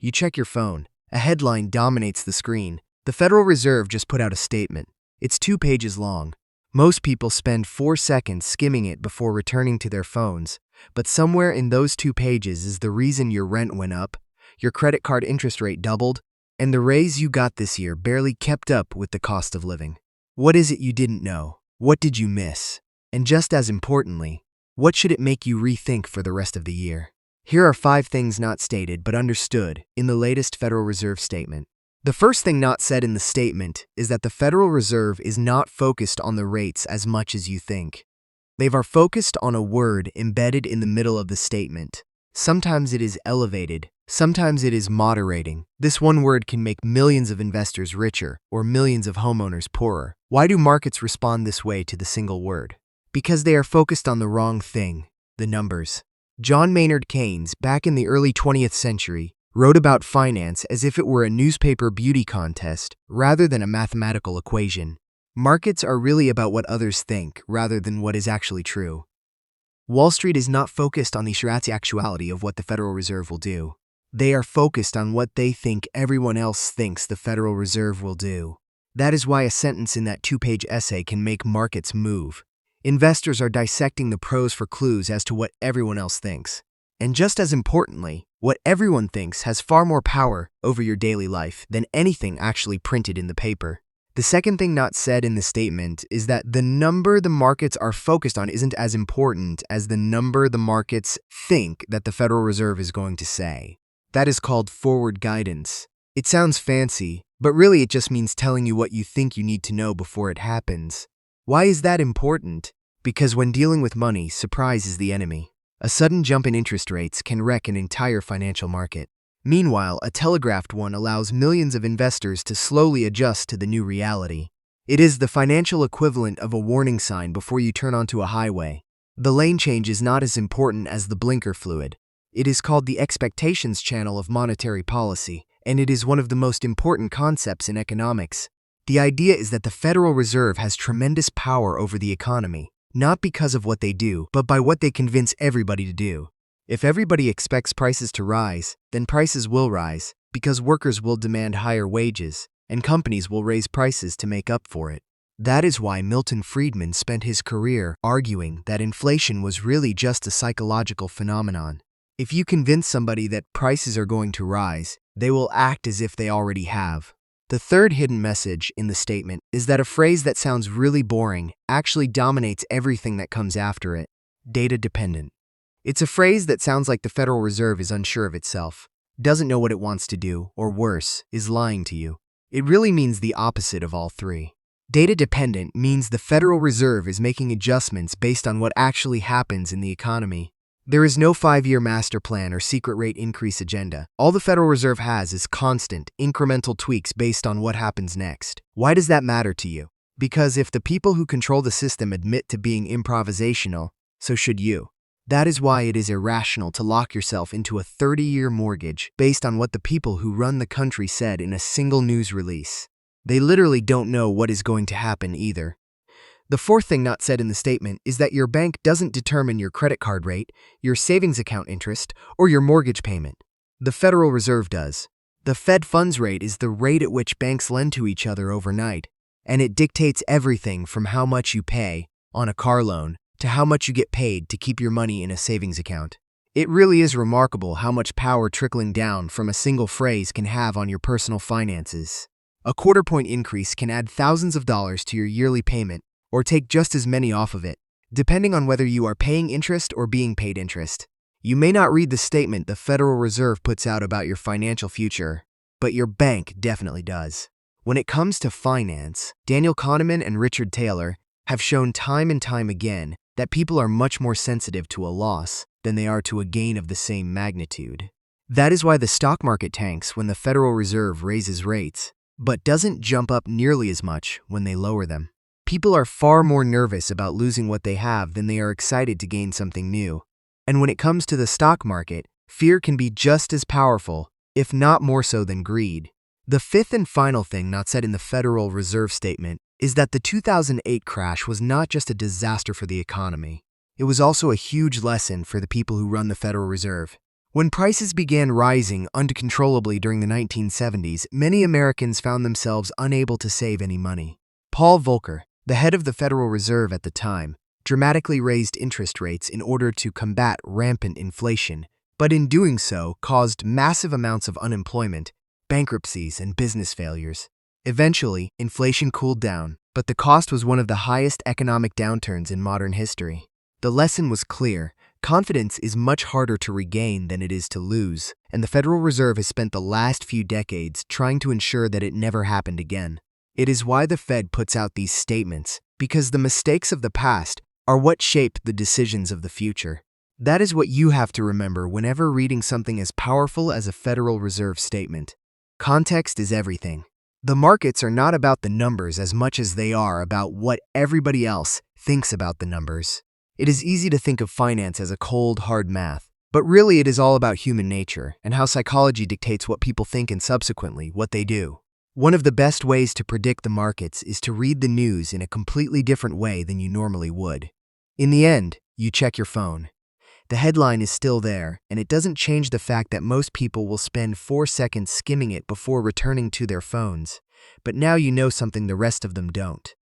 You check your phone. A headline dominates the screen. The Federal Reserve just put out a statement. It's 2 pages long. Most people spend 4 seconds skimming it before returning to their phones. But somewhere in those 2 pages is the reason your rent went up, your credit card interest rate doubled, and the raise you got this year barely kept up with the cost of living. What is it you didn't know? What did you miss? And just as importantly, what should it make you rethink for the rest of the year? Here are 5 things not stated but understood in the latest Federal Reserve statement. The first thing not said in the statement is that the Federal Reserve is not focused on the rates as much as you think. They are focused on a word embedded in the middle of the statement. Sometimes it is elevated, sometimes it is moderating. This one word can make millions of investors richer or millions of homeowners poorer. Why do markets respond this way to the single word? Because they are focused on the wrong thing, the numbers. John Maynard Keynes, back in the early 20th century, wrote about finance as if it were a newspaper beauty contest rather than a mathematical equation. Markets are really about what others think rather than what is actually true. Wall Street is not focused on the actuality of what the Federal Reserve will do. They are focused on what they think everyone else thinks the Federal Reserve will do. That is why a sentence in that 2-page essay can make markets move. Investors are dissecting the pros for clues as to what everyone else thinks. And just as importantly, what everyone thinks has far more power over your daily life than anything actually printed in the paper. The second thing not said in the statement is that the number the markets are focused on isn't as important as the number the markets think that the Federal Reserve is going to say. That is called forward guidance. It sounds fancy, but really it just means telling you what you think you need to know before it happens. Why is that important? Because when dealing with money, surprise is the enemy. A sudden jump in interest rates can wreck an entire financial market. Meanwhile, a telegraphed one allows millions of investors to slowly adjust to the new reality. It is the financial equivalent of a warning sign before you turn onto a highway. The lane change is not as important as the blinker fluid. It is called the expectations channel of monetary policy, and it is one of the most important concepts in economics. The idea is that the Federal Reserve has tremendous power over the economy, not because of what they do, but by what they convince everybody to do. If everybody expects prices to rise, then prices will rise, because workers will demand higher wages, and companies will raise prices to make up for it. That is why Milton Friedman spent his career arguing that inflation was really just a psychological phenomenon. If you convince somebody that prices are going to rise, they will act as if they already have. The third hidden message in the statement is that a phrase that sounds really boring actually dominates everything that comes after it: data dependent. It's a phrase that sounds like the Federal Reserve is unsure of itself, doesn't know what it wants to do, or worse, is lying to you. It really means the opposite of all three. Data dependent means the Federal Reserve is making adjustments based on what actually happens in the economy. There is no 5-year master plan or secret rate increase agenda. All the Federal Reserve has is constant, incremental tweaks based on what happens next. Why does that matter to you? Because if the people who control the system admit to being improvisational, so should you. That is why it is irrational to lock yourself into a 30-year mortgage based on what the people who run the country said in a single news release. They literally don't know what is going to happen either. The fourth thing not said in the statement is that your bank doesn't determine your credit card rate, your savings account interest, or your mortgage payment. The Federal Reserve does. The Fed funds rate is the rate at which banks lend to each other overnight, and it dictates everything from how much you pay on a car loan to how much you get paid to keep your money in a savings account. It really is remarkable how much power trickling down from a single phrase can have on your personal finances. A quarter-point increase can add thousands of dollars to your yearly payment, or take just as many off of it, depending on whether you are paying interest or being paid interest. You may not read the statement the Federal Reserve puts out about your financial future, but your bank definitely does. When it comes to finance, Daniel Kahneman and Richard Taylor have shown time and time again that people are much more sensitive to a loss than they are to a gain of the same magnitude. That is why the stock market tanks when the Federal Reserve raises rates, but doesn't jump up nearly as much when they lower them. People are far more nervous about losing what they have than they are excited to gain something new. And when it comes to the stock market, fear can be just as powerful, if not more so than greed. The fifth and final thing not said in the Federal Reserve statement is that the 2008 crash was not just a disaster for the economy. It was also a huge lesson for the people who run the Federal Reserve. When prices began rising uncontrollably during the 1970s, many Americans found themselves unable to save any money. Paul Volcker, the head of the Federal Reserve at the time, dramatically raised interest rates in order to combat rampant inflation, but in doing so caused massive amounts of unemployment, bankruptcies, and business failures. Eventually, inflation cooled down, but the cost was one of the highest economic downturns in modern history. The lesson was clear. Confidence is much harder to regain than it is to lose, and the Federal Reserve has spent the last few decades trying to ensure that it never happened again. It is why the Fed puts out these statements, because the mistakes of the past are what shape the decisions of the future. That is what you have to remember whenever reading something as powerful as a Federal Reserve statement. Context is everything. The markets are not about the numbers as much as they are about what everybody else thinks about the numbers. It is easy to think of finance as a cold, hard math, but really it is all about human nature and how psychology dictates what people think and subsequently what they do. One of the best ways to predict the markets is to read the news in a completely different way than you normally would. In the end, you check your phone. The headline is still there, and it doesn't change the fact that most people will spend 4 seconds skimming it before returning to their phones. But now you know something the rest of them don't.